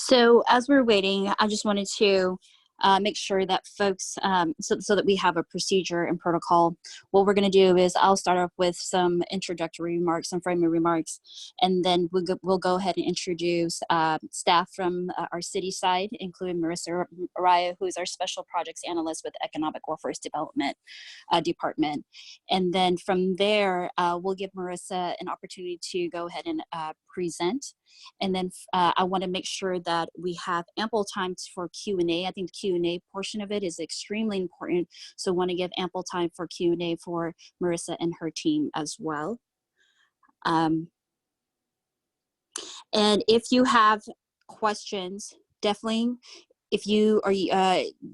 So as we're waiting, I just wanted to make sure that folks, so that we have a procedure and protocol. What we're going to do is I'll start off with some introductory remarks, some framing remarks, and then we'll go ahead and introduce staff from our city side, including Marissa Araya, who is our special projects analyst with Economic Workforce Development Department. And then from there, we'll give Marissa an opportunity to go ahead and present. And then I want to make sure that we have ample time for Q&A. I think the Q&A portion of it is extremely important. So I want to give ample time for Q&A for Marissa and her team as well. And if you have questions, definitely, if you are,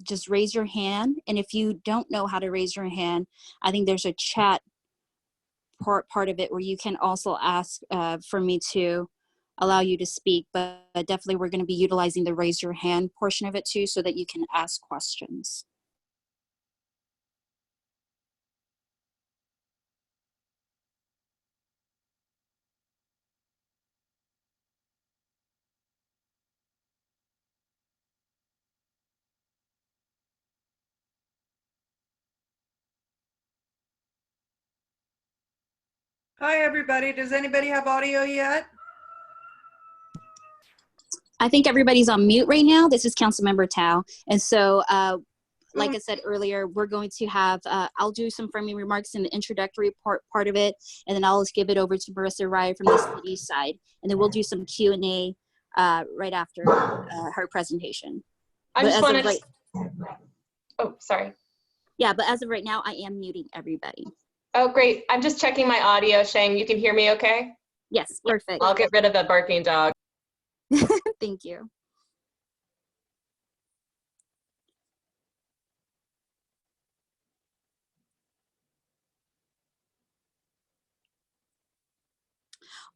just raise your hand. And if you don't know how to raise your hand, I think there's a chat part of it where you can also ask for me to allow you to speak, but definitely we're going to be utilizing the raise your hand portion of it too, so that you can ask questions. Hi, everybody. Does anybody have audio yet? I think everybody's on mute right now. This is Councilmember Thao. And so, like I said earlier, we're going to have, I'll do some framing remarks in the introductory part of it, and then I'll just give it over to Marissa Rye from the city side. And then we'll do some Q&A right after her presentation. I just wanted to, oh, sorry. Yeah, but as of right now, I am muting everybody. Oh, great. I'm just checking my audio. Sheng, you can hear me okay? Yes, perfect. I'll get rid of the barking dog. Thank you.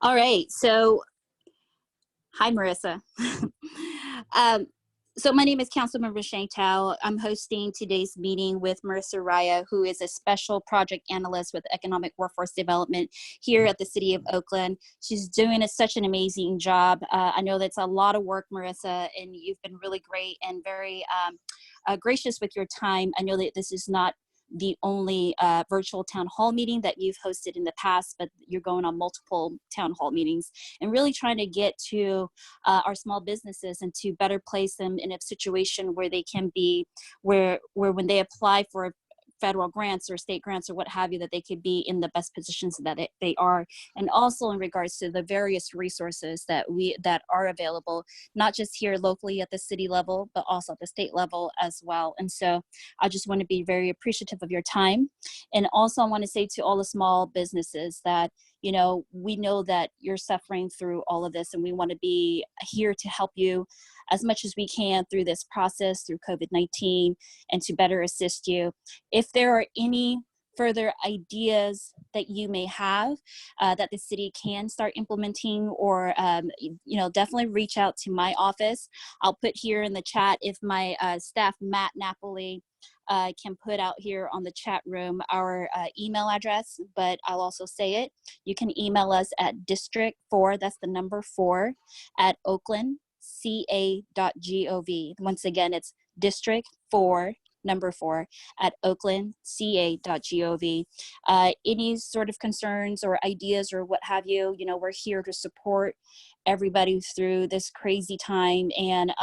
All right, so hi, Marissa. So my name is Councilmember Sheng Thao. I'm hosting today's meeting with Marissa Raya, who is a special project analyst with Economic Workforce Development here at the City of Oakland. She's doing such an amazing job. I know that's a lot of work, Marissa, and you've been really great and very gracious with your time. I know that this is not the only virtual town hall meeting that you've hosted in the past, but you're going on multiple town hall meetings and really trying to get to our small businesses and to better place them in a situation where they can be, where when they apply for federal grants or state grants or what have you, that they could be in the best positions that they are. And also in regards to the various resources that are available, not just here locally at the city level, but also at the state level as well. And so I just want to be very appreciative of your time. And also I want to say to all the small businesses that, you know, we know that you're suffering through all of this, and we want to be here to help you as much as we can through this process, through COVID-19, and to better assist you. If there are any further ideas that you may have that the city can start implementing, or you know, definitely reach out to my office. I'll put here in the chat, if my staff, Matt Napoli, can put out here on the chat room our email address, but I'll also say it. You can email us at district4, that's the number 4, at oaklandca.gov. Once again, it's district4, number 4, at oaklandca.gov. Any sort of concerns or ideas or what have you, you know, we're here to support everybody through this crazy time. And,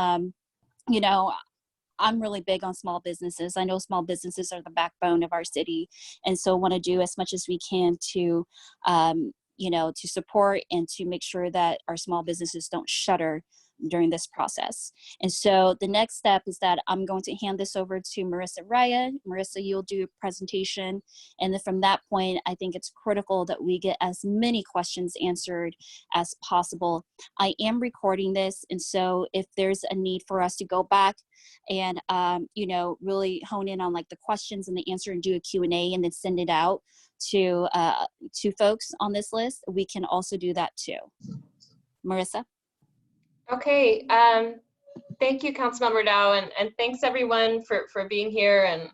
you know, I'm really big on small businesses. I know small businesses are the backbone of our city. And so want to do as much as we can to, you know, to support and to make sure that our small businesses don't shutter during this process. And so the next step is that I'm going to hand this over to Marissa Raya. Marissa, you'll do a presentation. And then from that point, I think it's critical that we get as many questions answered as possible. I am recording this. And so if there's a need for us to go back and, you know, really hone in on like the questions and the answer and do a Q&A and then send it out to folks on this list, we can also do that too. Marissa? Okay, thank you, Councilmember Thao, and thanks everyone for being here. And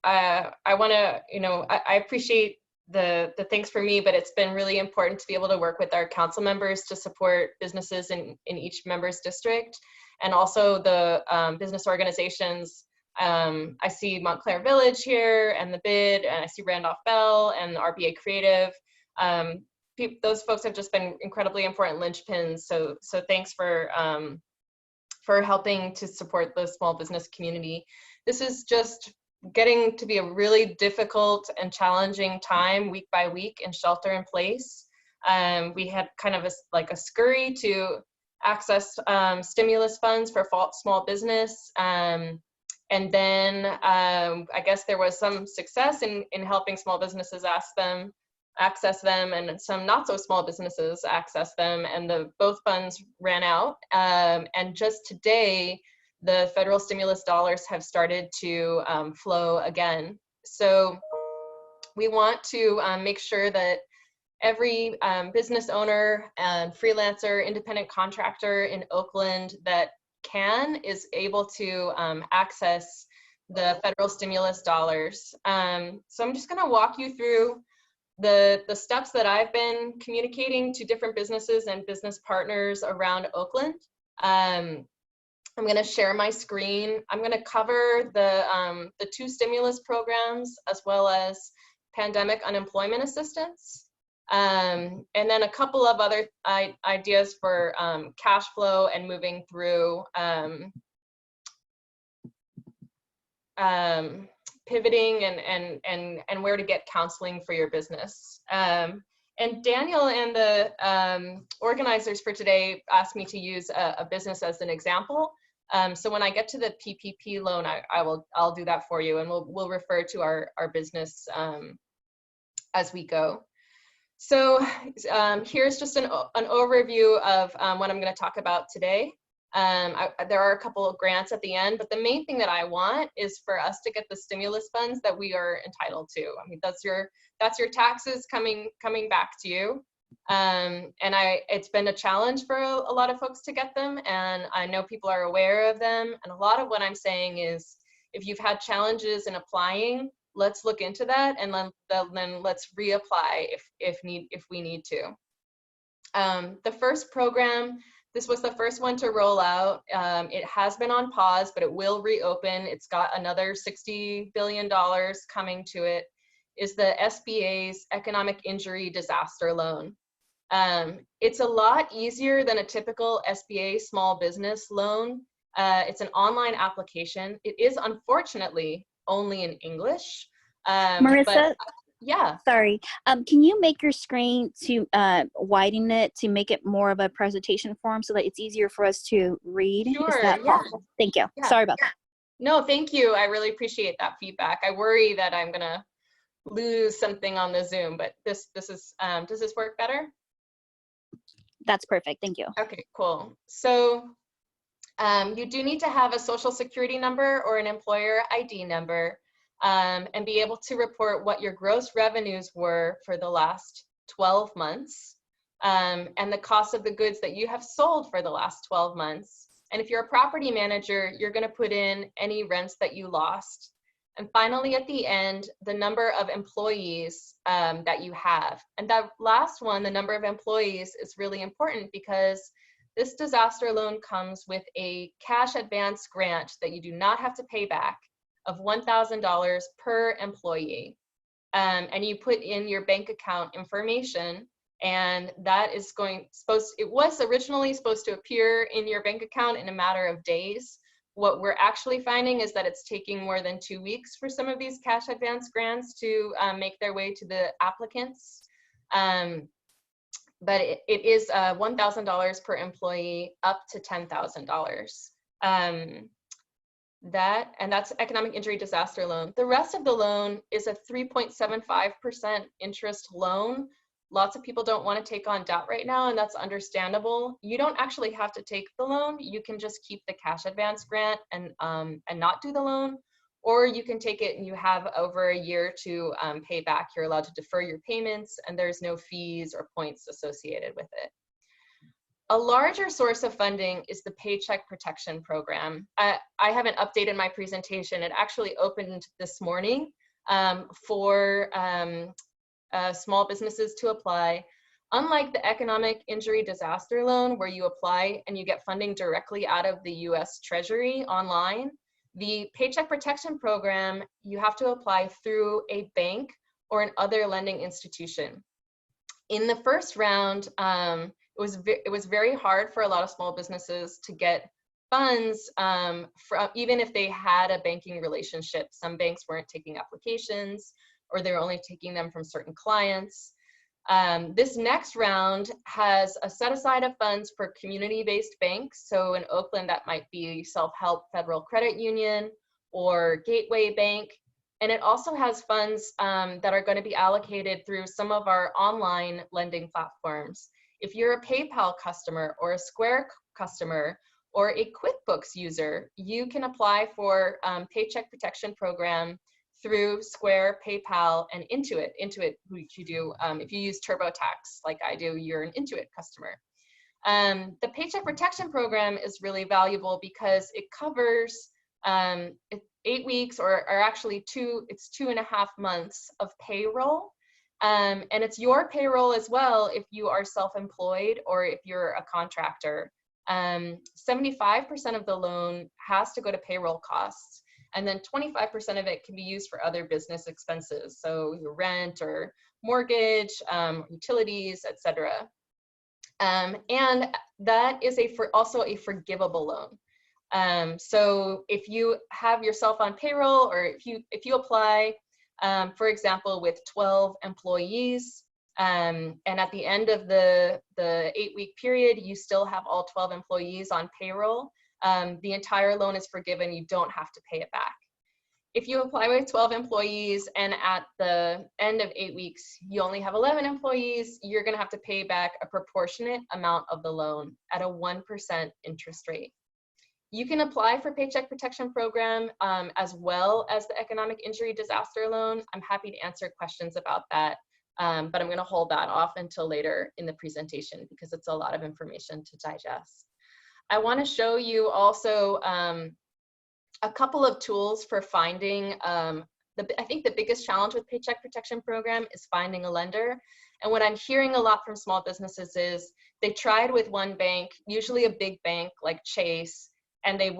I want to, you know, I appreciate the things for me, but it's been really important to be able to work with our council members to support businesses in each member's district, and also the business organizations. I see Montclair Village here and the BID, and I see Randolph Bell and the RBA Creative. Those folks have just been incredibly important linchpins. So thanks for helping to support the small business community. This is just getting to be a really difficult and challenging time week by week in shelter in place. We had kind of a scurry to access stimulus funds for small business. And then I guess there was some success in helping small businesses access them, and some not so small businesses access them, and both funds ran out. And just today, the federal stimulus dollars have started to flow again. So we want to make sure that every business owner and freelancer, independent contractor in Oakland that is able to access the federal stimulus dollars. So I'm just going to walk you through the steps that I've been communicating to different businesses and business partners around Oakland. I'm going to share my screen. I'm going to cover the 2 stimulus programs as well as pandemic unemployment assistance. And then a couple of other ideas for cash flow and moving through pivoting and where to get counseling for your business. And Daniel and the organizers for today asked me to use a business as an example. So when I get to the PPP loan, I'll do that for you, and we'll refer to our business as we go. So here's just an overview of what I'm going to talk about today. There are a couple of grants at the end, but the main thing that I want is for us to get the stimulus funds that we are entitled to. I mean, that's your taxes coming back to you. And it's been a challenge for a lot of folks to get them, and I know people are aware of them. And a lot of what I'm saying is, if you've had challenges in applying, let's look into that, and then let's reapply if we need to. The first program, this was the first one to roll out. It has been on pause, but it will reopen. It's got another $60 billion coming to it, is the SBA's Economic Injury Disaster Loan. It's a lot easier than a typical SBA small business loan. It's an online application. It is unfortunately only in English. Marissa? But, yeah. Sorry. Can you make your screen to widen it to make it more of a presentation form so that it's easier for us to read? Sure, Is that possible? Thank you. Yeah. Sorry about that. No, thank you. I really appreciate that feedback. I worry that I'm gonna lose something on the Zoom, but this is, does this work better? That's perfect. Thank you. Okay, cool. So you do need to have a social security number or an employer ID number, and be able to report what your gross revenues were for the last 12 months, and the cost of the goods that you have sold for the last 12 months. And if you're a property manager, you're going to put in any rents that you lost. And finally, at the end, the number of employees that you have. And that last one, the number of employees, is really important because this disaster loan comes with a cash advance grant that you do not have to pay back of $1,000 per employee. And you put in your bank account information, and that is it was originally supposed to appear in your bank account in a matter of days. What we're actually finding is that it's taking more than 2 weeks for some of these cash advance grants to make their way to the applicants. But it is $1,000 per employee up to $10,000. That's economic injury disaster loan. The rest of the loan is a 3.75% interest loan. Lots of people don't want to take on debt right now, and that's understandable. You don't actually have to take the loan. You can just keep the cash advance grant and not do the loan, or you can take it and you have over a year to pay back. You're allowed to defer your payments, and there's no fees or points associated with it. A larger source of funding is the Paycheck Protection Program. I haven't updated my presentation. It actually opened this morning for small businesses to apply. Unlike the economic injury disaster loan, where you apply and you get funding directly out of the US Treasury online, the Paycheck Protection Program, you have to apply through a bank or an other lending institution. In the first round, it was very hard for a lot of small businesses to get funds, even if they had a banking relationship. Some banks weren't taking applications, or they were only taking them from certain clients. This next round has a set aside of funds for community-based banks. So in Oakland, that might be Self-Help Federal Credit Union or Gateway Bank. And it also has funds that are going to be allocated through some of our online lending platforms. If you're a PayPal customer or a Square customer or a QuickBooks user, you can apply for Paycheck Protection Program through Square, PayPal, and Intuit. Intuit, which you do, if you use TurboTax like I do, you're an Intuit customer. The Paycheck Protection Program is really valuable because it covers 8 weeks, or actually it's 2.5 months of payroll. And it's your payroll as well if you are self-employed or if you're a contractor. 75% of the loan has to go to payroll costs, and then 25% of it can be used for other business expenses, so your rent or mortgage, utilities, etc. And that is also a forgivable loan. So if you have yourself on payroll, or if you apply, for example, with 12 employees, and at the end of the 8-week period, you still have all 12 employees on payroll, the entire loan is forgiven. You don't have to pay it back. If you apply with 12 employees and at the end of 8 weeks, you only have 11 employees, you're going to have to pay back a proportionate amount of the loan at a 1% interest rate. You can apply for Paycheck Protection Program as well as the Economic Injury Disaster Loan. I'm happy to answer questions about that, but I'm going to hold that off until later in the presentation because it's a lot of information to digest. I want to show you also a couple of tools for finding, I think the biggest challenge with Paycheck Protection Program is finding a lender. And what I'm hearing a lot from small businesses is they tried with one bank, usually a big bank like Chase, and they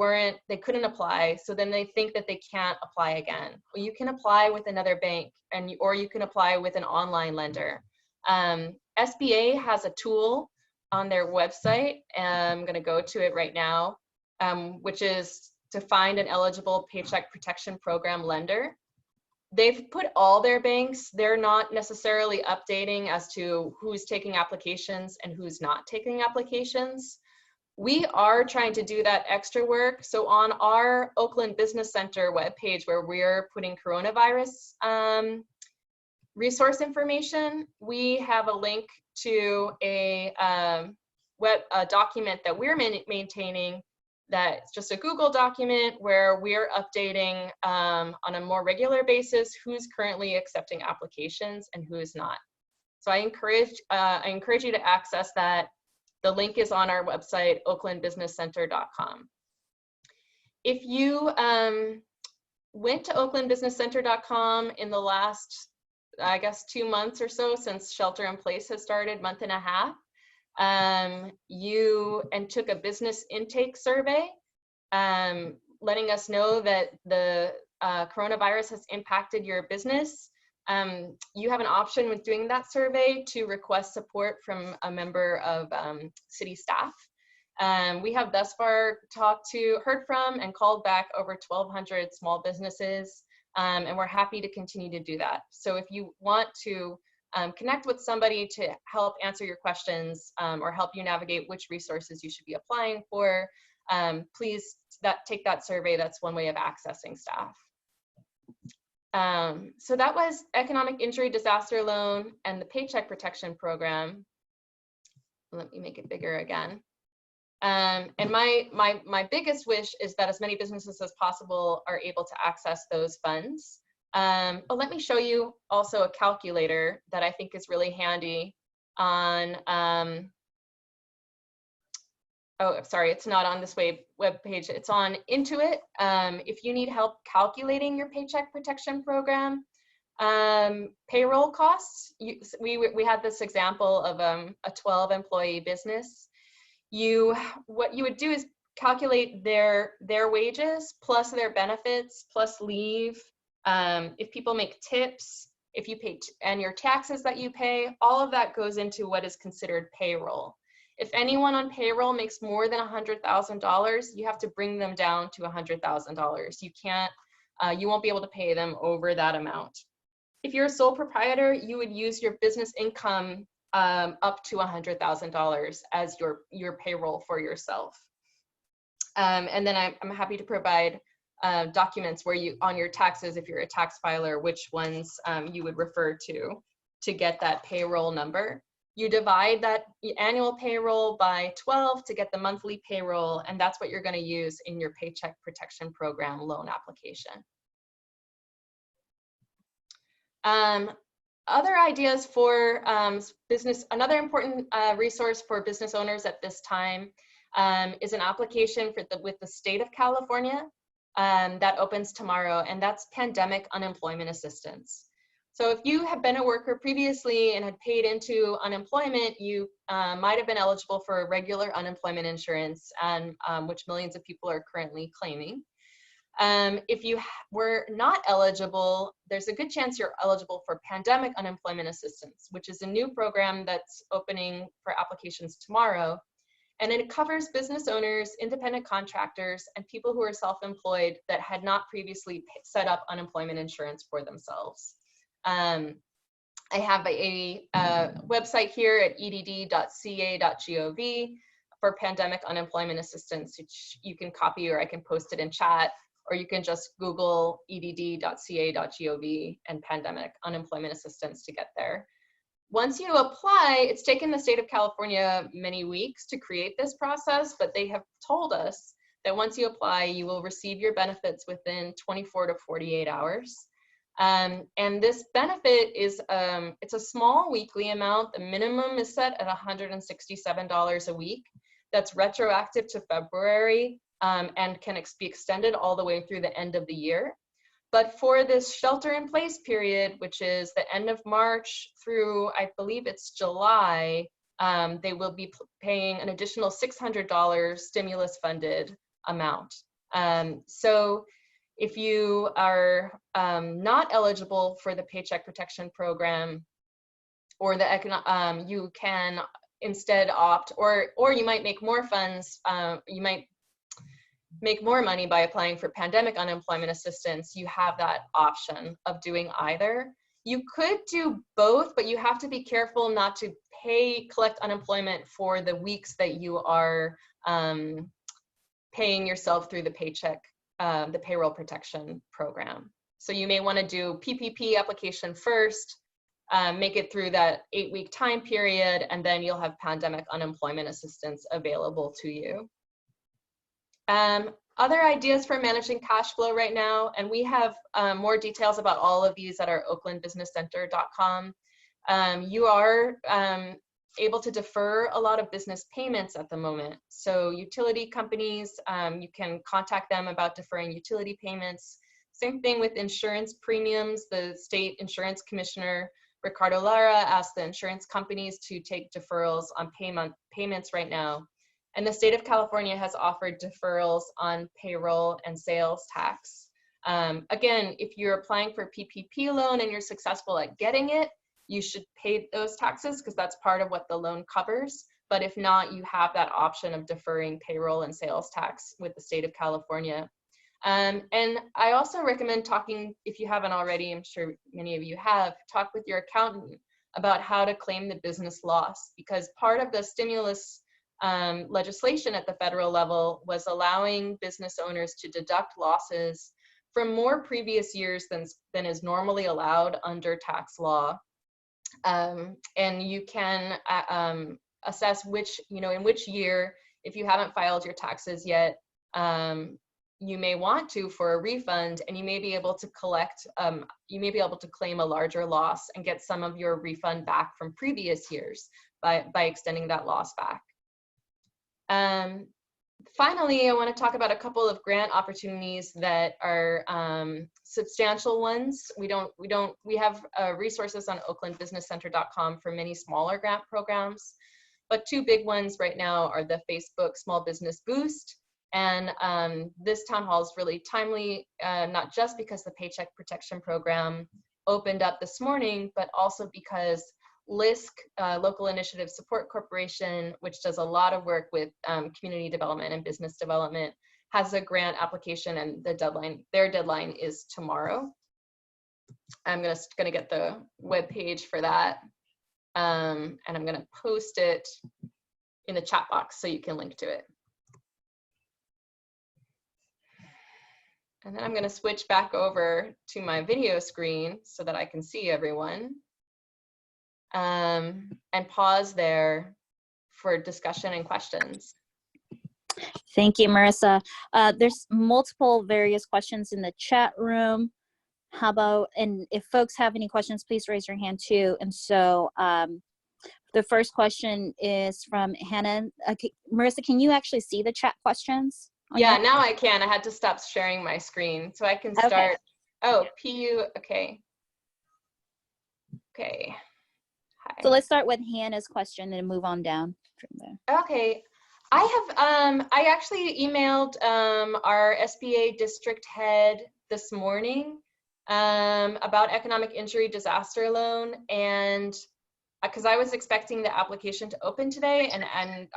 couldn't apply. So then they think that they can't apply again. Well, you can apply with another bank, or you can apply with an online lender. SBA has a tool on their website, and I'm gonna go to it right now, which is to find an eligible Paycheck Protection Program lender. They've put all their banks, they're not necessarily updating as to who's taking applications and who's not taking applications. We are trying to do that extra work. So on our Oakland Business Center webpage, where we're putting coronavirus resource information, we have a link to a document that we're maintaining, that's just a Google document where we're updating on a more regular basis who's currently accepting applications and who is not. So I encourage you to access that. The link is on our website, oaklandbusinesscenter.com. If you went to oaklandbusinesscenter.com in the last, I guess, 2 months or so since shelter in place has started, month and a half, you took a business intake survey, letting us know that the coronavirus has impacted your business, you have an option with doing that survey to request support from a member of city staff. We have thus far heard from and called back over 1,200 small businesses, and we're happy to continue to do that. So if you want to connect with somebody to help answer your questions or help you navigate which resources you should be applying for, please take that survey. That's one way of accessing staff. So that was Economic Injury Disaster Loan and the Paycheck Protection Program. Let me make it bigger again. And my biggest wish is that as many businesses as possible are able to access those funds. But let me show you also a calculator that I think is really handy on, oh, sorry, it's not on this web page. It's on Intuit. If you need help calculating your Paycheck Protection Program, Payroll costs. We had this example of a 12-employee business. What you would do is calculate their wages plus their benefits plus leave. If people make tips, if you pay and your taxes that you pay, all of that goes into what is considered payroll. If anyone on payroll makes more than $100,000, you have to bring them down to $100,000. You can't, you won't be able to pay them over that amount. If you're a sole proprietor, you would use your business income up to $100,000 as your payroll for yourself. And then I'm happy to provide documents where you, on your taxes, if you're a tax filer, which ones you would refer to get that payroll number. You divide that annual payroll by 12 to get the monthly payroll, and that's what you're going to use in your Paycheck Protection Program loan application. Other ideas for business, another important resource for business owners at this time is an application with the state of California that opens tomorrow, and that's pandemic unemployment assistance. So if you have been a worker previously and had paid into unemployment, you might have been eligible for regular unemployment insurance, and which millions of people are currently claiming. If you were not eligible, there's a good chance you're eligible for pandemic unemployment assistance, which is a new program that's opening for applications tomorrow. And it covers business owners, independent contractors, and people who are self-employed that had not previously set up unemployment insurance for themselves. I have a website here at edd.ca.gov for pandemic unemployment assistance, which you can copy, or I can post it in chat, or you can just Google edd.ca.gov and pandemic unemployment assistance to get there. Once you apply, it's taken the state of California many weeks to create this process, but they have told us that once you apply, you will receive your benefits within 24 to 48 hours. And this benefit is, it's a small weekly amount. The minimum is set at $167 a week. That's retroactive to February and can be extended all the way through the end of the year. But for this shelter in place period, which is the end of March through, I believe it's July, they will be paying an additional $600 stimulus funded amount. So if you are not eligible for the Paycheck Protection Program, or the you can instead opt, or you might make more funds, you might make more money by applying for pandemic unemployment assistance. You have that option of doing either. You could do both, but you have to be careful not to collect unemployment for the weeks that you are paying yourself through the the payroll protection program. So you may want to do PPP application first, make it through that 8-week time period, and then you'll have pandemic unemployment assistance available to you. Other ideas for managing cash flow right now, and we have more details about all of these at our oaklandbusinesscenter.com. You are able to defer a lot of business payments at the moment. So utility companies, you can contact them about deferring utility payments. Same thing with insurance premiums. The state insurance commissioner, Ricardo Lara, asked the insurance companies to take deferrals on payments right now. And the state of California has offered deferrals on payroll and sales tax. Again, if you're applying for a PPP loan and you're successful at getting it, you should pay those taxes because that's part of what the loan covers. But if not, you have that option of deferring payroll and sales tax with the state of California. And I also recommend talking, if you haven't already, I'm sure many of you have, talk with your accountant about how to claim the business loss, because part of the stimulus legislation at the federal level was allowing business owners to deduct losses from more previous years than is normally allowed under tax law. And you can assess which, in which year, if you haven't filed your taxes yet, you may want to for a refund, and you may be able to collect, you may be able to claim a larger loss and get some of your refund back from previous years by extending that loss back. Finally, I want to talk about a couple of grant opportunities that are substantial ones. We have resources on oaklandbusinesscenter.com for many smaller grant programs, but two big ones right now are the Facebook Small Business Boost. And this town hall is really timely, not just because the Paycheck Protection Program opened up this morning, but also because LISC, Local Initiative Support Corporation, which does a lot of work with community development and business development, has a grant application, and their deadline is tomorrow. I'm gonna get the web page for that, and I'm gonna post it in the chat box so you can link to it. And then I'm gonna switch back over to my video screen so that I can see everyone. And pause there for discussion and questions. Thank you, Marissa. There's multiple various questions in the chat room. How about, and if folks have any questions, please raise your hand too. And so the first question is from Hannah. Marissa, can you actually see the chat questions? Yeah, now I can. I had to stop sharing my screen so I can start. Okay. Oh, PU, okay. Okay. Hi. So let's start with Hannah's question and move on down from there. Okay. I actually emailed our SBA district head this morning about economic injury disaster loan, and because I was expecting the application to open today, and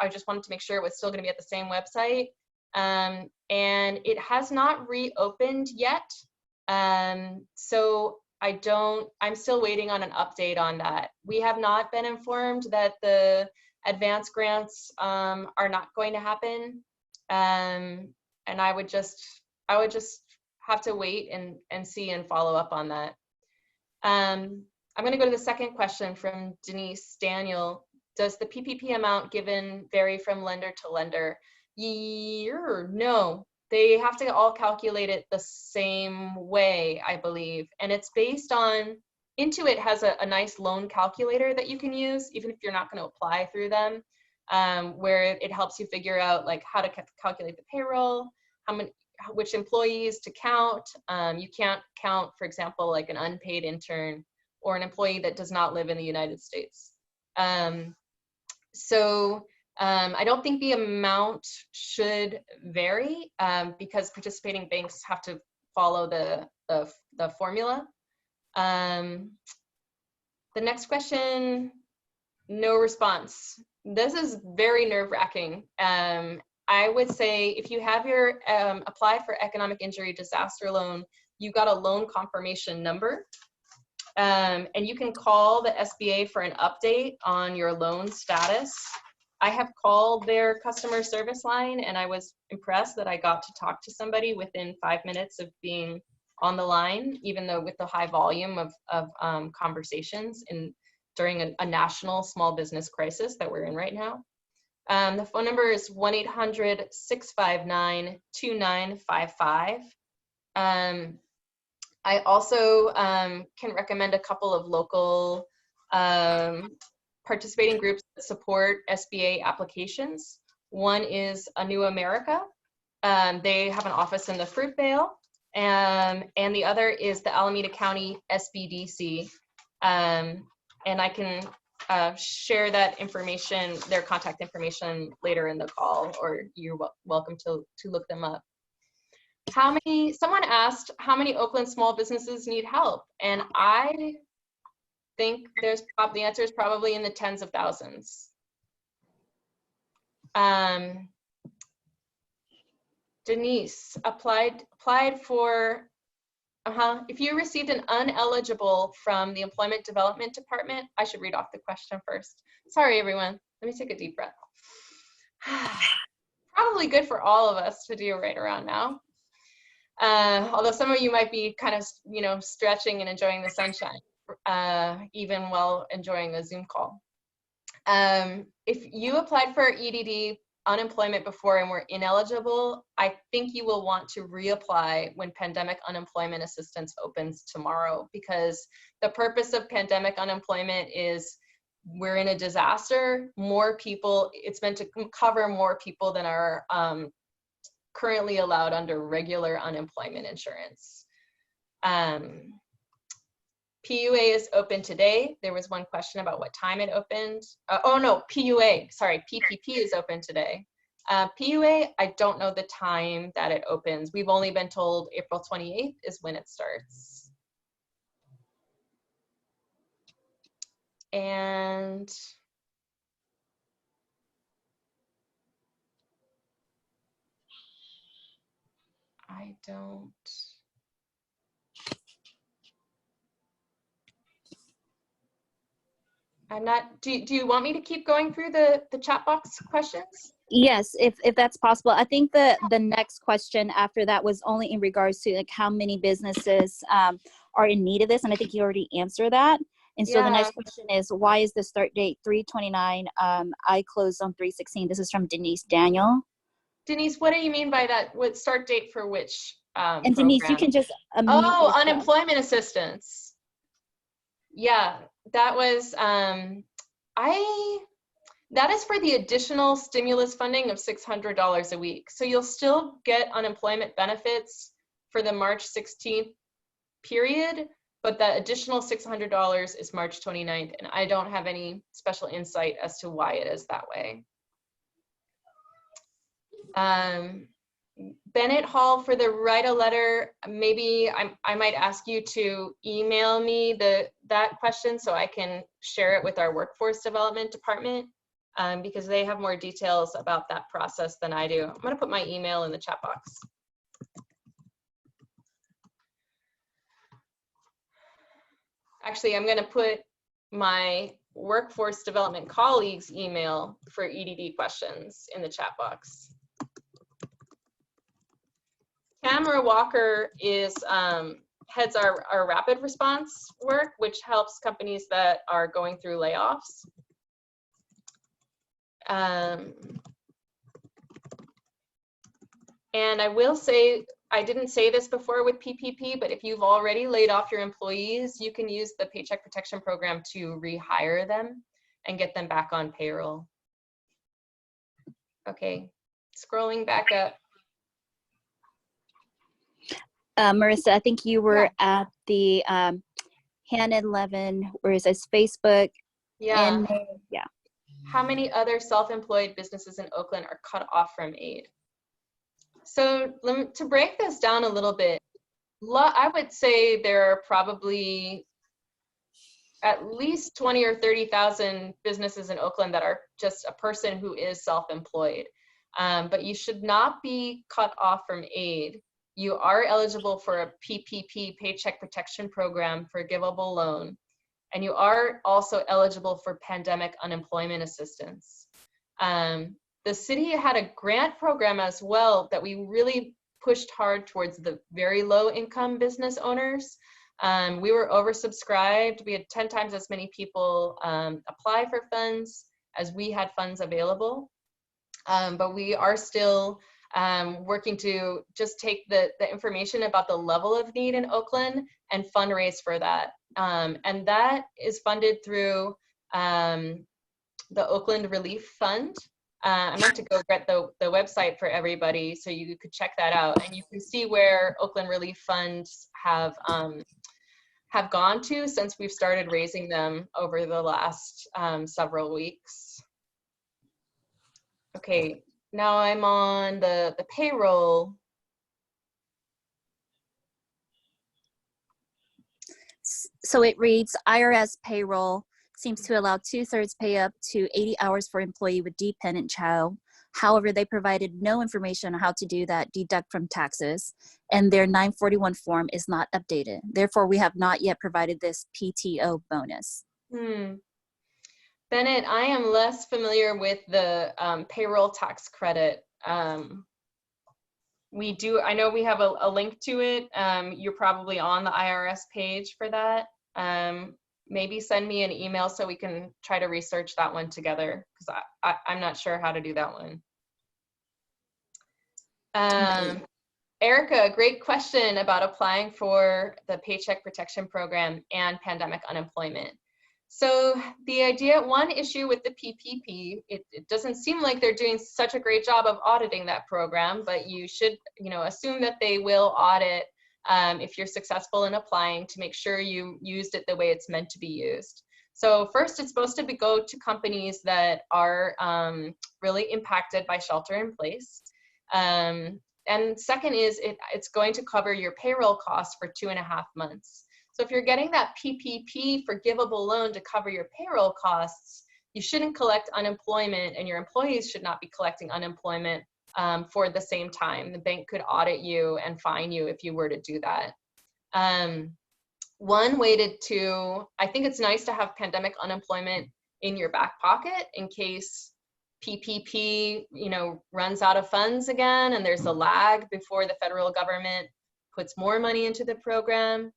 I just wanted to make sure it was still going to be at the same website, and it has not reopened yet, so I'm still waiting on an update on that. We have not been informed that the advanced grants are not going to happen, and I would just have to wait and see and follow up on that. I'm going to go to the second question from Denise Daniel. Does the PPP amount given vary from lender to lender? No. They have to all calculate it the same way, I believe. And it's based on, Intuit has a nice loan calculator that you can use, even if you're not going to apply through them, where it helps you figure out like how to calculate the payroll, which employees to count. You can't count, for example, like an unpaid intern or an employee that does not live in the United States. I don't think the amount should vary because participating banks have to follow the formula. The next question, no response. This is very nerve-wracking. I would say if you have your apply for economic injury disaster loan, you got a loan confirmation number. And you can call the SBA for an update on your loan status. I have called their customer service line, and I was impressed that I got to talk to somebody within 5 minutes of being on the line, even though with the high volume of conversations during a national small business crisis that we're in right now. The phone number is 1-800-659-2955. I also can recommend a couple of local participating groups that support SBA applications. One is A New America. They have an office in the Fruitvale, and the other is the Alameda County SBDC. And I can share that information, their contact information, later in the call, or you're welcome to look them up. Someone asked how many Oakland small businesses need help, and I think the answer is probably in the tens of thousands. Denise applied for, if you received an uneligible from the Employment Development Department, I should read off the question first. Sorry, everyone. Let me take a deep breath. Probably good for all of us to do right around now. Although some of you might be kind of, stretching and enjoying the sunshine, even while enjoying a Zoom call. If you applied for EDD unemployment before and were ineligible, I think you will want to reapply when pandemic unemployment assistance opens tomorrow, because the purpose of pandemic unemployment is we're in a disaster, more people, it's meant to cover more people than are currently allowed under regular unemployment insurance. PUA is open today. There was one question about what time it opened. Oh no, PUA, sorry, PPP is open today. PUA, I don't know the time that it opens. We've only been told April 28th is when it starts. And I don't. I'm not, do you want me to keep going through the chat box questions? Yes, if that's possible. I think the next question after that was only in regards to like how many businesses are in need of this, and I think you already answered that. And so the next question is, why is the start date 3/29? I closed on 3/16. This is from Denise Daniel. Denise, what do you mean by that? What start date for which And Denise, you can just oh, unemployment assistance. Yeah, that was that is for the additional stimulus funding of $600 a week. So you'll still get unemployment benefits for the March 16th period, but that additional $600 is March 29th, and I don't have any special insight as to why it is that way. Bennett Hall, for the write a letter, maybe I might ask you to email me that question so I can share it with our workforce development department, because they have more details about that process than I do. I'm going to put my email in the chat box. Actually, I'm going to put my workforce development colleagues' email for EDD questions in the chat box. Tamara Walker is heads our rapid response work, which helps companies that are going through layoffs. And I will say, I didn't say this before with PPP, but if you've already laid off your employees, you can use the Paycheck Protection Program to rehire them and get them back on payroll. Okay, scrolling back up. Marissa, I think you were at the hand 11, where it says Facebook. Yeah. And, yeah. How many other self-employed businesses in Oakland are cut off from aid? So to break this down a little bit, I would say there are probably at least 20 or 30,000 businesses in Oakland that are just a person who is self-employed. But you should not be cut off from aid. You are eligible for a PPP, Paycheck Protection Program, forgivable loan. And you are also eligible for pandemic unemployment assistance. The city had a grant program as well that we really pushed hard towards the very low income business owners. We were oversubscribed. We had 10 times as many people apply for funds as we had funds available. But we are still working to just take the information about the level of need in Oakland and fundraise for that. And that is funded through the Oakland Relief Fund. I meant to go get the website for everybody so you could check that out, and you can see where Oakland Relief Funds have gone to since we've started raising them over the last several weeks. Okay, now I'm on the payroll. So it reads, IRS payroll seems to allow 2/3 pay up to 80 hours for employee with dependent child. However, they provided no information on how to do that, deduct from taxes, and their 941 form is not updated. Therefore, we have not yet provided this PTO bonus. Bennett, I am less familiar with the payroll tax credit. We do, I know we have a link to it. You're probably on the IRS page for that. Maybe send me an email so we can try to research that one together, because I'm not sure how to do that one. Erica, great question about applying for the Paycheck Protection Program and pandemic unemployment. So one issue with the PPP, it doesn't seem like they're doing such a great job of auditing that program, but you should, assume that they will audit if you're successful in applying to make sure you used it the way it's meant to be used. So first, it's supposed to go to companies that are really impacted by shelter in place. And second is it's going to cover your payroll costs for 2.5 months. So if you're getting that PPP forgivable loan to cover your payroll costs, you shouldn't collect unemployment, and your employees should not be collecting unemployment for the same time. The bank could audit you and fine you if you were to do that. One way I think it's nice to have pandemic unemployment in your back pocket in case PPP, runs out of funds again, and there's a lag before the federal government puts more money into the program.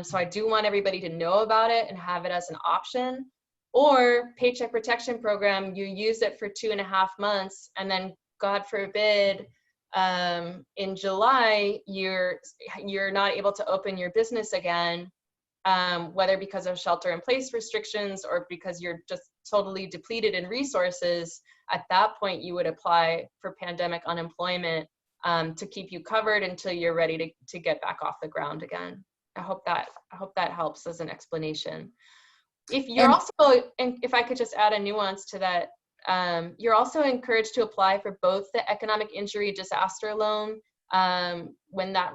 So I do want everybody to know about it and have it as an option. Or Paycheck Protection Program, you use it for 2.5 months, and then God forbid, in July, you're not able to open your business again, whether because of shelter in place restrictions or because you're just totally depleted in resources. At that point, you would apply for pandemic unemployment to keep you covered until you're ready to get back off the ground again. I hope that helps as an explanation. If you're and if I could just add a nuance to that, you're also encouraged to apply for both the economic injury disaster loan when that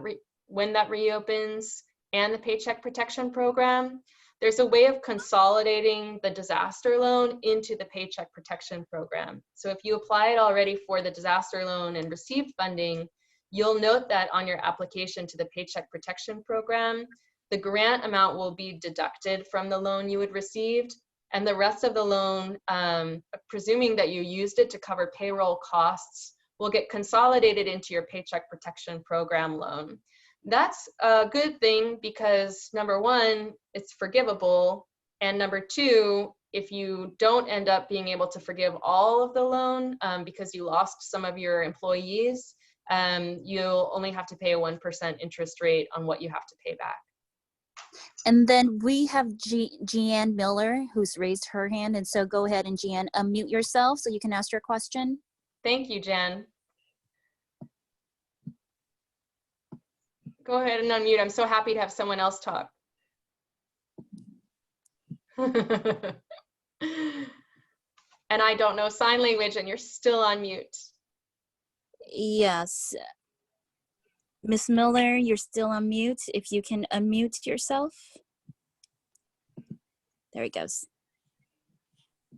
reopens, and the Paycheck Protection Program. There's a way of consolidating the disaster loan into the Paycheck Protection Program. So if you applied already for the disaster loan and received funding, you'll note that on your application to the Paycheck Protection Program, the grant amount will be deducted from the loan you had received, and the rest of the loan, presuming that you used it to cover payroll costs, will get consolidated into your Paycheck Protection Program loan. That's a good thing because number one, it's forgivable, and number two, if you don't end up being able to forgive all of the loan because you lost some of your employees, you'll only have to pay a 1% interest rate on what you have to pay back. And then we have Jeanne Miller, who's raised her hand. And so go ahead and Jeanne, unmute yourself so you can ask your question. Thank you, Jen. Go ahead and unmute. I'm so happy to have someone else talk. And I don't know sign language, and you're still on mute. Yes. Miss Miller, you're still on mute. If you can unmute yourself. There he goes.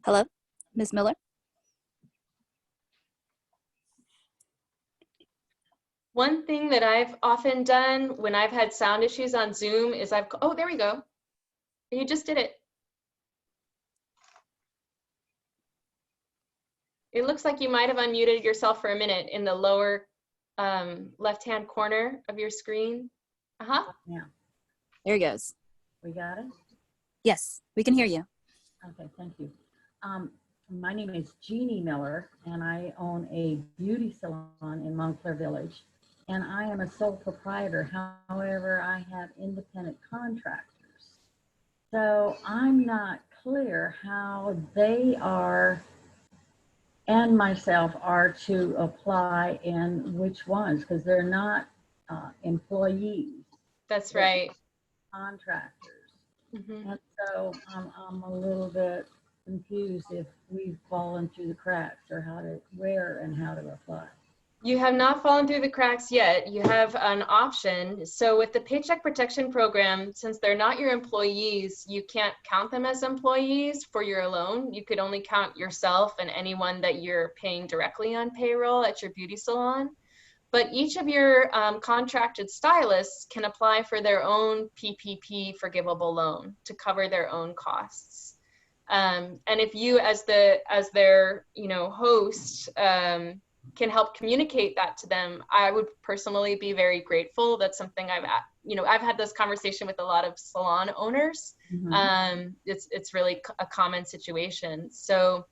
Hello, Miss Miller. One thing that I've often done when I've had sound issues on Zoom is oh, there we go. You just did it. It looks like you might have unmuted yourself for a minute in the lower left-hand corner of your screen. Yeah. There he goes. We got it? Yes, we can hear you. Okay, thank you. My name is Jeannie Miller, and I own a beauty salon in Montclair Village. And I am a sole proprietor. However, I have independent contractors. So I'm not clear how they are and myself are to apply and which ones, because they're not employees. That's right. Contractors. Mm-hmm. And so I'm a little bit confused if we've fallen through the cracks or where and how to apply. You have not fallen through the cracks yet. You have an option. So with the Paycheck Protection Program, since they're not your employees, you can't count them as employees for your loan. You could only count yourself and anyone that you're paying directly on payroll at your beauty salon. But each of your contracted stylists can apply for their own PPP forgivable loan to cover their own costs. And if you, as their host, can help communicate that to them, I would personally be very grateful. That's something I've had this conversation with a lot of salon owners. Mm-hmm. It's really a common situation. So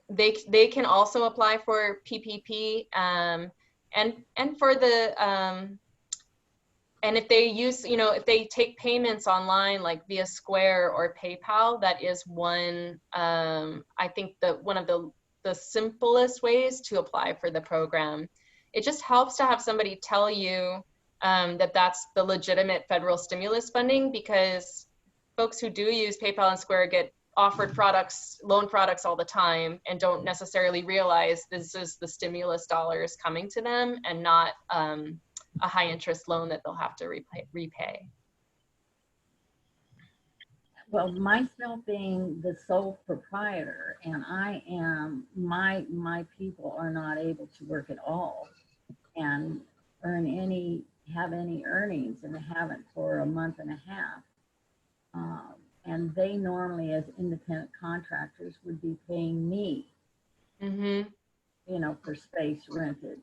they can also apply for PPP and for the And if they use, if they take payments online, like via Square or PayPal, that is one, I think one of the simplest ways to apply for the program. It just helps to have somebody tell you that that's the legitimate federal stimulus funding, because folks who do use PayPal and Square get offered loan products all the time, and don't necessarily realize this is the stimulus dollars coming to them and not a high interest loan that they'll have to repay. Well, myself being the sole proprietor, and my people are not able to work at all and have any earnings, and they haven't for a month and a half. And they normally, as independent contractors, would be paying me, for space rented.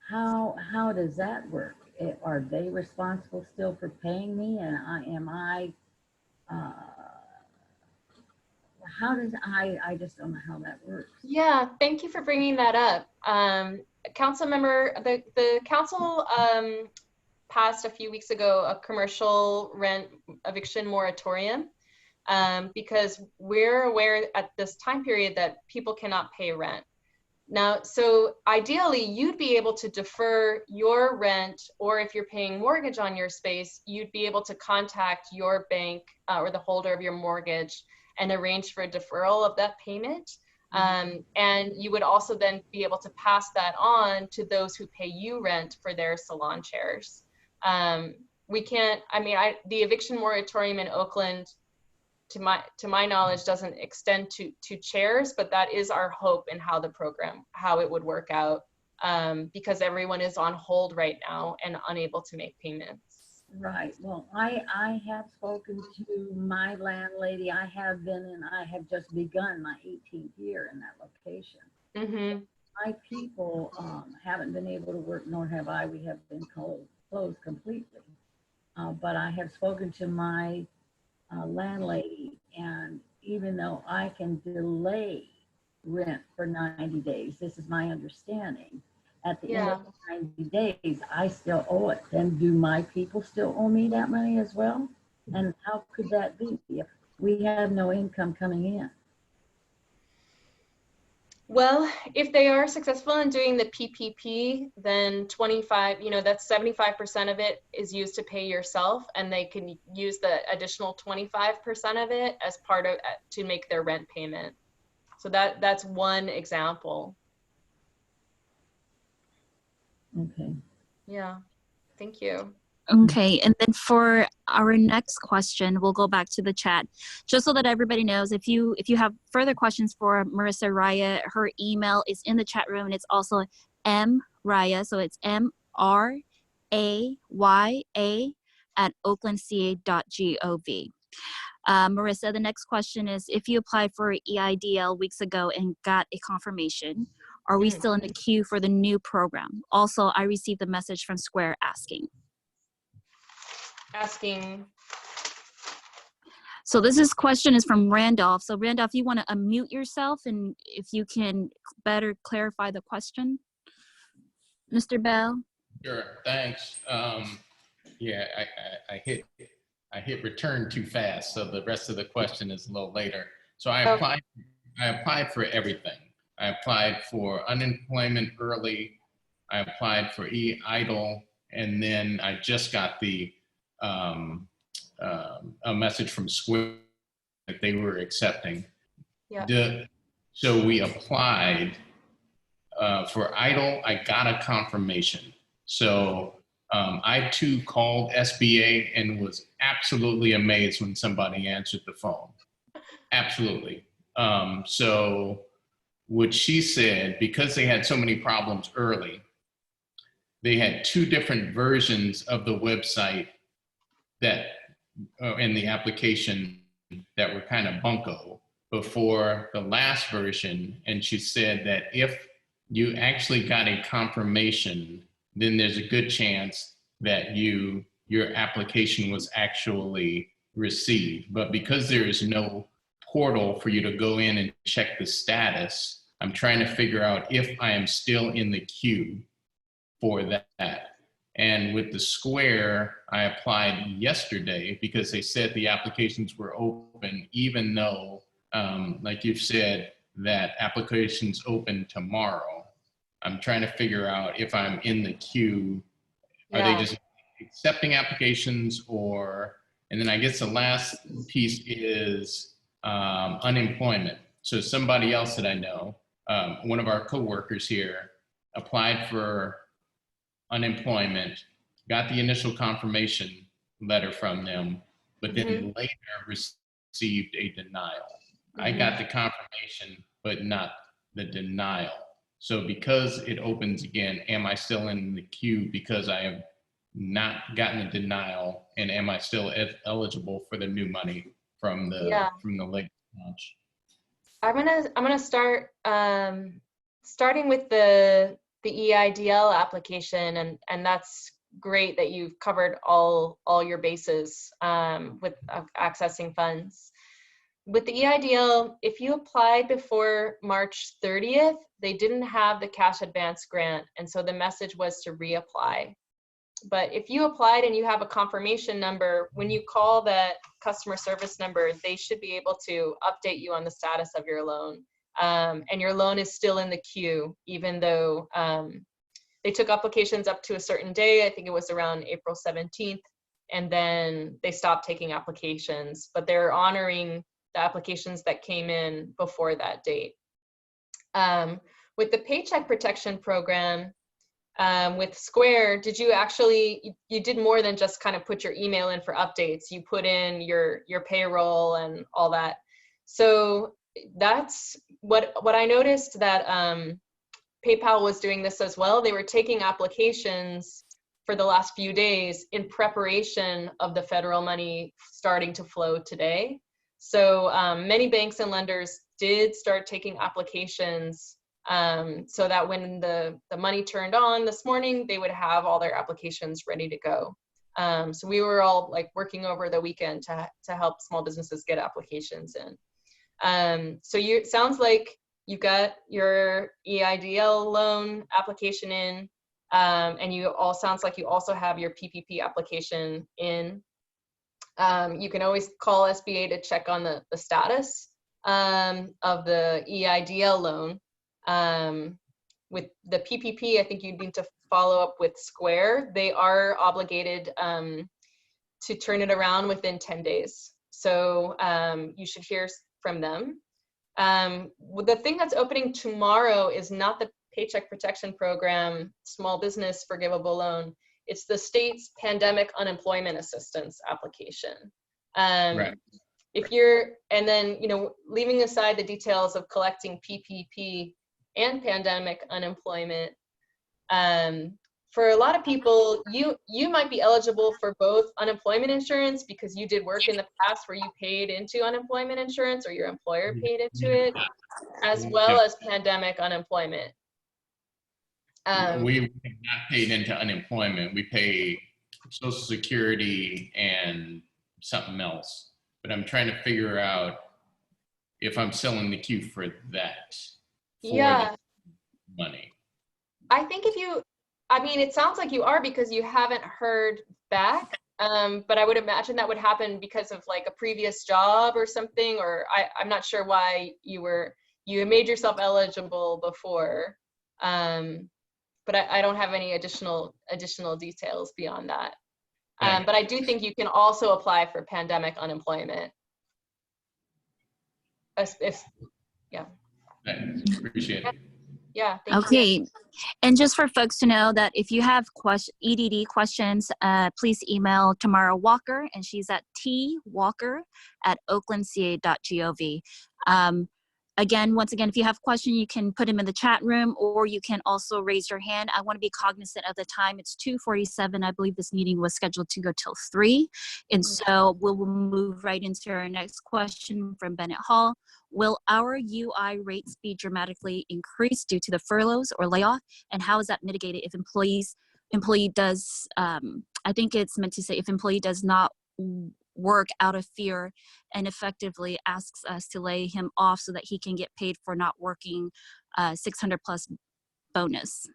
How does that work? Are they responsible still for paying me? And I just don't know how that works. Yeah, thank you for bringing that up. The council passed a few weeks ago a commercial rent eviction moratorium, because we're aware at this time period that people cannot pay rent. Now, so ideally, you'd be able to defer your rent, or if you're paying mortgage on your space, you'd be able to contact your bank or the holder of your mortgage and arrange for a deferral of that payment. And you would also then be able to pass that on to those who pay you rent for their salon chairs. We can't, the eviction moratorium in Oakland, to my knowledge, doesn't extend to chairs, but that is our hope in how it would work out, because everyone is on hold right now and unable to make payments. Right. Well, I have spoken to my landlady. I have just begun my 18th year in that location. My people haven't been able to work, nor have I. We have been closed completely. But I have spoken to my landlady, and even though I can delay rent for 90 days, this is my understanding, at the end of the 90 days, I still owe it. Then do my people still owe me that money as well? And how could that be if we have no income coming in? Well, if they are successful in doing the PPP, then that's 75% of it is used to pay yourself, and they can use the additional 25% of it as to make their rent payment. So that's one example. Okay. Yeah, thank you. Okay, and then for our next question, we'll go back to the chat. Just so that everybody knows, if you have further questions for Marissa Raya, her email is in the chat room, and it's also mraya, so it's MRAYA @oaklandca.gov. Marissa, the next question is, if you applied for EIDL weeks ago and got a confirmation, are we still in the queue for the new program? Also, I received a message from Square asking. So this question is from Randolph. So Randolph, you want to unmute yourself, and if you can better clarify the question, Mr. Bell. Sure, thanks. Yeah, I hit return too fast, so the rest of the question is a little later. So I applied for everything. I applied for unemployment early. I applied for EIDL, and then I just got a message from Square that they were accepting. Yeah. So we applied for EIDL. I got a confirmation. So I too called SBA and was absolutely amazed when somebody answered the phone. Absolutely. So what she said, because they had so many problems early, they had two different versions of the website that in the application that were kind of bunko before the last version. And she said that if you actually got a confirmation, then there's a good chance that your application was actually received. But because there is no portal for you to go in and check the status, I'm trying to figure out if I am still in the queue for that. And with the Square, I applied yesterday because they said the applications were open, even though, like you've said, that applications open tomorrow. I'm trying to figure out if I'm in the queue. Are they just accepting applications, or, and then I guess the last piece is unemployment. So somebody else that I know, one of our coworkers here, applied for unemployment, got the initial confirmation letter from them, but then later received a denial. I got the confirmation, but not the denial. So because it opens again, am I still in the queue because I have not gotten a denial, and am I still eligible for the new money from the late launch? I'm gonna start starting with the EIDL application, and that's great that you've covered all your bases with accessing funds. With the EIDL, if you applied before March 30th, they didn't have the cash advance grant, and so the message was to reapply. But if you applied and you have a confirmation number, when you call that customer service number, they should be able to update you on the status of your loan. And your loan is still in the queue, even though they took applications up to a certain day. I think it was around April 17th, and then they stopped taking applications, but they're honoring the applications that came in before that date. With the Paycheck Protection Program, with Square, did you actually, you did more than just kind of put your email in for updates. You put in your payroll and all that. So that's what I noticed, that PayPal was doing this as well. They were taking applications for the last few days in preparation of the federal money starting to flow today. So many banks and lenders did start taking applications so that when the money turned on this morning, they would have all their applications ready to go. So we were all like working over the weekend to help small businesses get applications in. So it sounds like you got your EIDL loan application in, and sounds like you also have your PPP application in. You can always call SBA to check on the status of the EIDL loan. With the PPP, I think you'd need to follow up with Square. They are obligated to turn it around within 10 days. So you should hear from them. The thing that's opening tomorrow is not the Paycheck Protection Program Small Business Forgivable Loan. It's the state's pandemic unemployment assistance application. Right. If you're, and then, leaving aside the details of collecting PPP and pandemic unemployment, for a lot of people, you might be eligible for both unemployment insurance because you did work in the past where you paid into unemployment insurance or your employer paid into it, as well as pandemic unemployment. We have not paid into unemployment. We pay Social Security and something else. But I'm trying to figure out if I'm still in the queue for that. For the money. I think it sounds like you are because you haven't heard back. But I would imagine that would happen because of like a previous job or something, or I'm not sure why you made yourself eligible before. But I don't have any additional details beyond that. But I do think you can also apply for pandemic unemployment. Yeah. Appreciate it. Yeah. Thank Okay. you. And just for folks to know that if you have EDD questions, please email Tamara Walker, and she's at twalker@oaklandca.gov. Once again, if you have a question, you can put them in the chat room, or you can also raise your hand. I want to be cognizant of the time. It's 2:47. I believe this meeting was scheduled to go till 3. And so we'll move right into our next question from Bennett Hall. Will our UI rates be dramatically increased due to the furloughs or layoff? And how is that mitigated if employee does, I think it's meant to say, if employee does not work out of fear and effectively asks us to lay him off so that he can get paid for not working 600 plus bonus.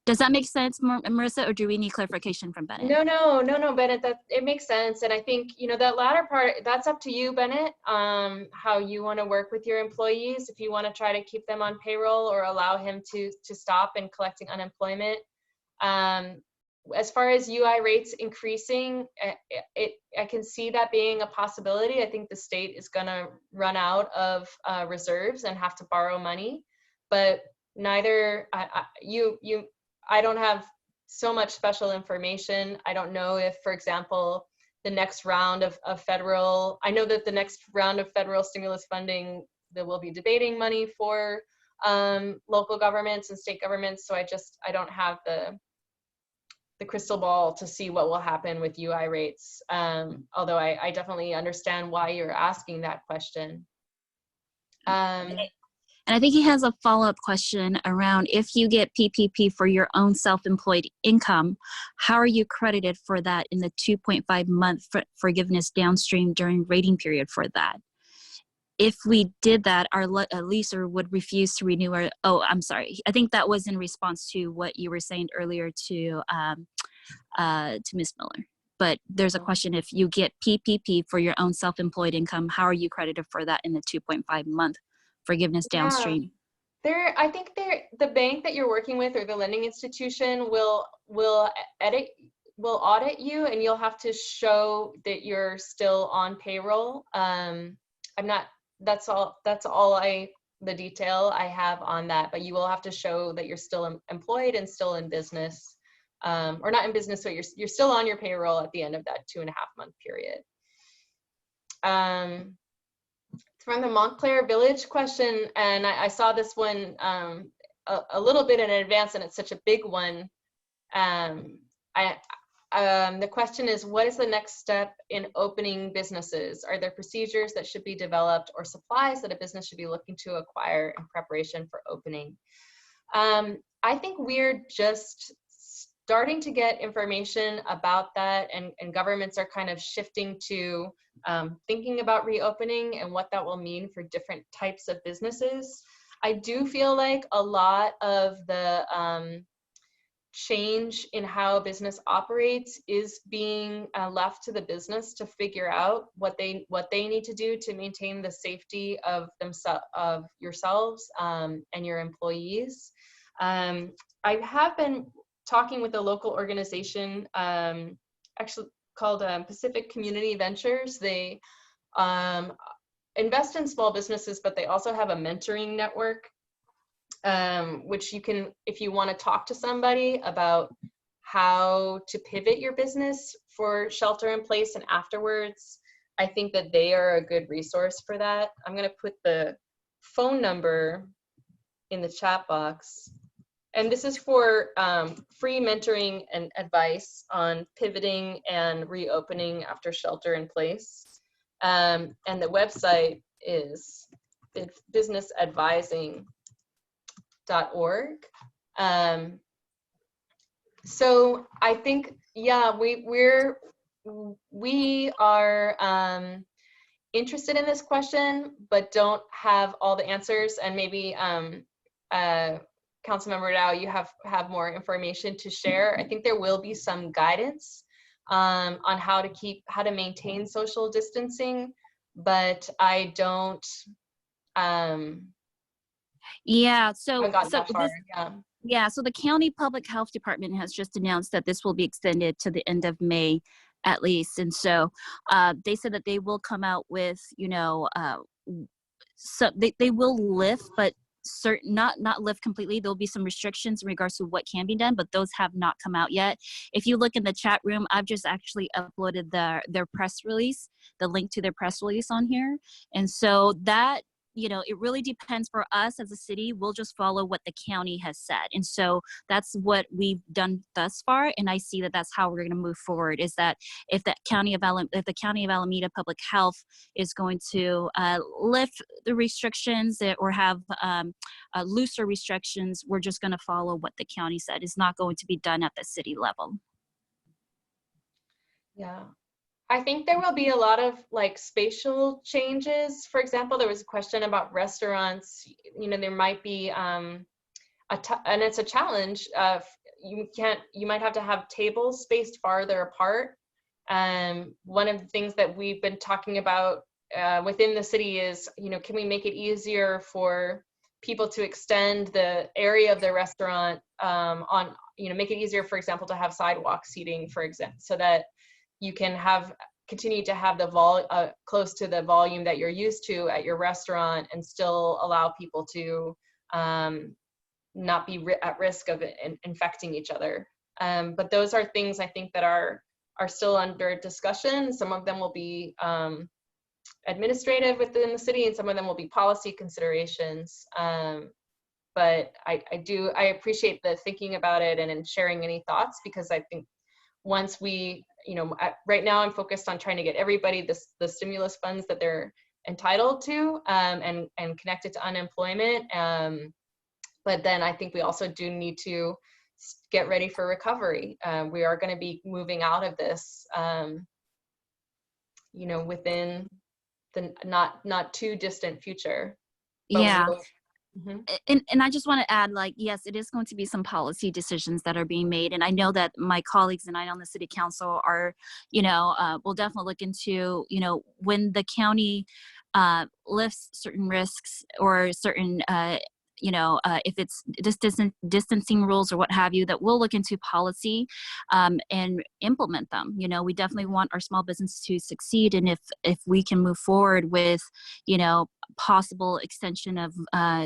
Does that make sense, Marissa, or do we need clarification from Bennett? No, Bennett, that it makes sense. And I think, you know, that latter part, that's up to you, Bennett, how you want to work with your employees. If you want to try to keep them on payroll or allow him to stop and collecting unemployment. As far as UI rates increasing, I can see that being a possibility. I think the state is going to run out of reserves and have to borrow money, but neither I don't have so much special information. I don't know if, for example, the next round of federal, I know that the next round of federal stimulus funding, that we'll be debating money for local governments and state governments. So I don't have the crystal ball to see what will happen with UI rates. Although I definitely understand why you're asking that question. And I think he has a follow-up question around, if you get PPP for your own self-employed income, how are you credited for that in the 2.5 month forgiveness downstream during rating period for that? If we did that, our leaser would refuse to renew our, oh, I'm sorry. I think that was in response to what you were saying earlier to Ms. Miller. But there's a question, if you get PPP for your own self-employed income, how are you credited for that in the 2.5 month forgiveness downstream? I think the bank that you're working with or the lending institution will audit you, and you'll have to show that you're still on payroll. That's all the detail I have on that, but you will have to show that you're still employed and still in business, or not in business, so you're still on your payroll at the end of that 2.5 month period. From the Montclair Village question, and I saw this one a little bit in advance, and it's such a big one. The question is, what is the next step in opening businesses? Are there procedures that should be developed or supplies that a business should be looking to acquire in preparation for opening? I think we're just starting to get information about that, and governments are kind of shifting to thinking about reopening and what that will mean for different types of businesses. I do feel like a lot of the change in how a business operates is being left to the business to figure out what they need to do to maintain the safety of yourselves and your employees. I have been talking with a local organization actually called Pacific Community Ventures. They invest in small businesses, but they also have a mentoring network, which you can, if you want to talk to somebody about how to pivot your business for shelter in place and afterwards, I think that they are a good resource for that. I'm going to put the phone number in the chat box. And this is for free mentoring and advice on pivoting and reopening after shelter in place. And the website is businessadvising.org. So I think, yeah, we are interested in this question, but don't have all the answers. And maybe Councilmember Thao, you have more information to share. I think there will be some guidance on how to maintain social distancing, but I don't. Yeah. So the county public health department has just announced that this will be extended to the end of May, at least, and so they said that they will come out with, so they will lift, but not lift completely. There'll be some restrictions in regards to what can be done, but those have not come out yet. If you look in the chat room, I've just actually uploaded their press release, the link to their press release on here. And so that, it really depends for us as a city. We'll just follow what the county has said. And so that's what we've done thus far. And I see that that's how we're going to move forward, is that if the county of Alameda Public Health is going to lift the restrictions or have looser restrictions, we're just going to follow what the county said. It's not going to be done at the city level. Yeah. I think there will be a lot of spatial changes. For example, there was a question about restaurants. There might be, and it's a challenge. you might have to have tables spaced farther apart. One of the things that we've been talking about within the city is, can we make it easier for people to extend the area of their restaurant make it easier, for example, to have sidewalk seating, for example, so that you can continue to have the close to the volume that you're used to at your restaurant and still allow people to not be at risk of infecting each other. But those are things I think that are still under discussion. Some of them will be administrative within the city, and some of them will be policy considerations. But I appreciate the thinking about it and sharing any thoughts, because I think once we, right now I'm focused on trying to get everybody the stimulus funds that they're entitled to, and connect it to unemployment. But then I think we also do need to get ready for recovery. We are going to be moving out of this, within the not too distant future. But Yeah. Mm-hmm. And I just want to add, yes, it is going to be some policy decisions that are being made. And I know that my colleagues and I on the city council are, will definitely look into, when the county lifts certain risks or certain, if it's distancing rules or what have you, that we'll look into policy and implement them. We definitely want our small business to succeed. And if we can move forward with, possible extension of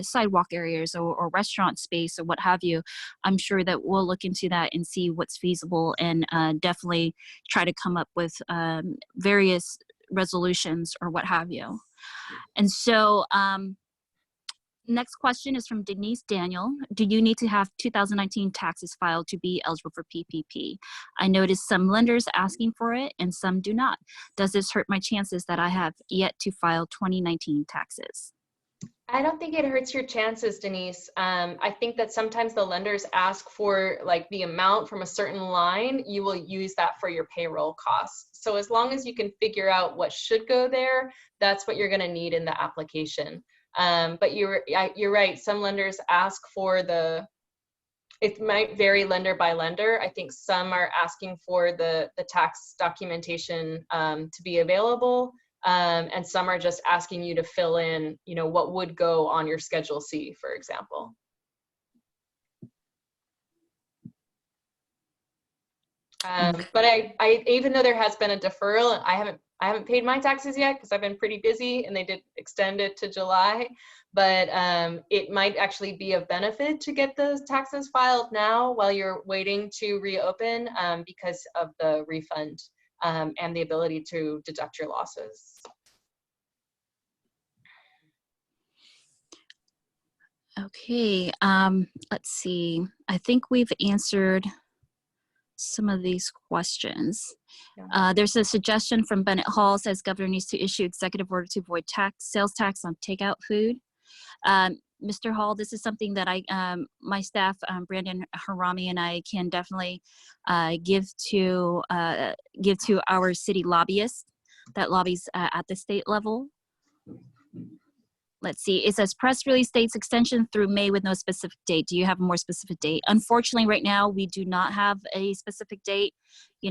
sidewalk areas or restaurant space or what have you, I'm sure that we'll look into that and see what's feasible, and definitely try to come up with various resolutions or what have you. And so, next question is from Denise Daniel. Do you need to have 2019 taxes filed to be eligible for PPP? I noticed some lenders asking for it and some do not. Does this hurt my chances that I have yet to file 2019 taxes? I don't think it hurts your chances, Denise. I think that sometimes the lenders ask for the amount from a certain line. You will use that for your payroll costs. So as long as you can figure out what should go there, that's what you're going to need in the application. But you're right. Some lenders ask for it might vary lender by lender. I think some are asking for the tax documentation to be available, and some are just asking you to fill in, what would go on your Schedule C, for example. But I even though there has been a deferral, I haven't paid my taxes yet because I've been pretty busy, and they did extend it to July. But it might actually be of benefit to get those taxes filed now while you're waiting to reopen, because of the refund and the ability to deduct your losses. Okay, let's see. I think we've answered some of these questions. Yeah. There's a suggestion from Bennett Hall, says governor needs to issue executive order to avoid sales tax on takeout food. Mr. Hall, this is something that my staff, Brandon Harami, and I can definitely give to our city lobbyist that lobbies at the state level. Let's see, it says press release states extension through May with no specific date. Do you have a more specific date? Unfortunately, right now, we do not have a specific date. We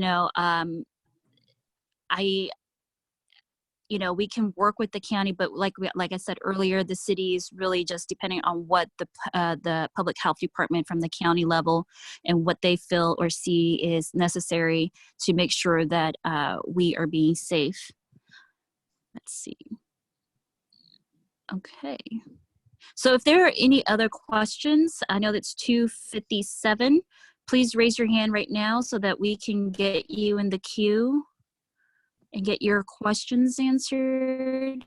can work with the county, but like I said earlier, the city is really just depending on what the public health department from the county level and what they feel or see is necessary to make sure that we are being safe. Let's see. Okay. So if there are any other questions, I know that's 2:57. Please raise your hand right now so that we can get you in the queue and get your questions answered.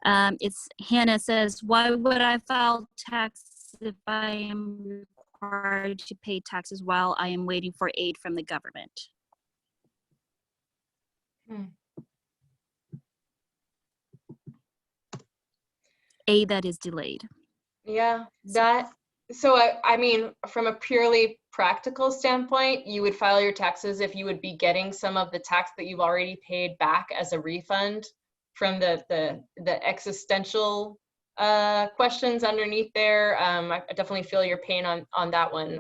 It's Hannah says, why would I file tax if I am required to pay taxes while I am waiting for aid from the government? Aid that is delayed. Yeah, so I mean, from a purely practical standpoint, you would file your taxes if you would be getting some of the tax that you've already paid back as a refund from the existential questions underneath there. I definitely feel your pain on that one,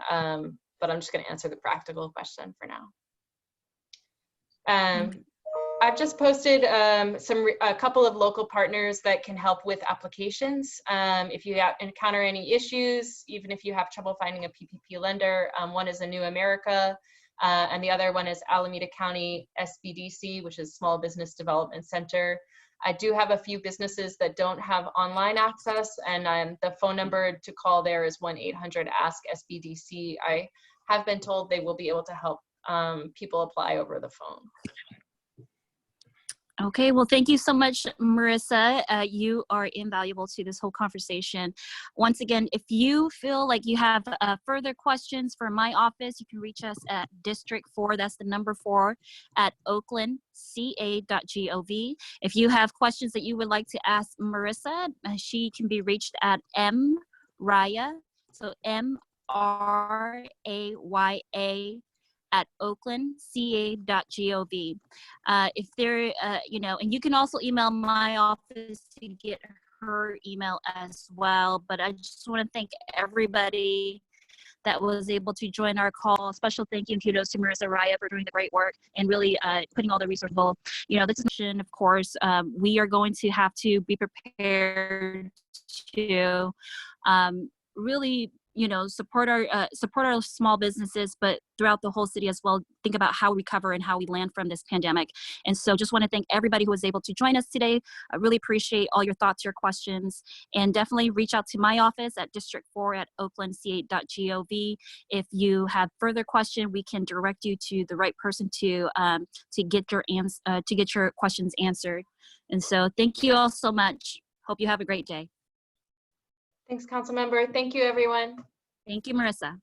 but I'm just going to answer the practical question for now. I've just posted a couple of local partners that can help with applications. If you encounter any issues, even if you have trouble finding a PPP lender, one is a New America, and the other one is Alameda County SBDC, which is Small Business Development Center. I do have a few businesses that don't have online access, and the phone number to call there is 1-800-ASK-SBDC. I have been told they will be able to help people apply over the phone. Okay, well, thank you so much, Marissa. You are invaluable to this whole conversation. Once again, if you feel like you have further questions for my office, you can reach us at District 4, that's the number 4, at oaklandca.gov. If you have questions that you would like to ask Marissa, she can be reached at mraya, so MRAYA, at oaklandca.gov. If there, and you can also email my office to get her email as well. But I just want to thank everybody that was able to join our call. Special thank you and kudos to Marissa Raya for doing the great work and really putting all the resources. This is, of course, we are going to have to be prepared to really support our small businesses, but throughout the whole city as well, think about how we recover and how we land from this pandemic. And so just want to thank everybody who was able to join us today. I really appreciate all your thoughts, your questions, and definitely reach out to my office at District 4 at oaklandca.gov. If you have further question, we can direct you to the right person to get your questions answered. And so thank you all so much. Hope you have a great day. Thanks, Councilmember. Thank you, everyone. Thank you, Marissa.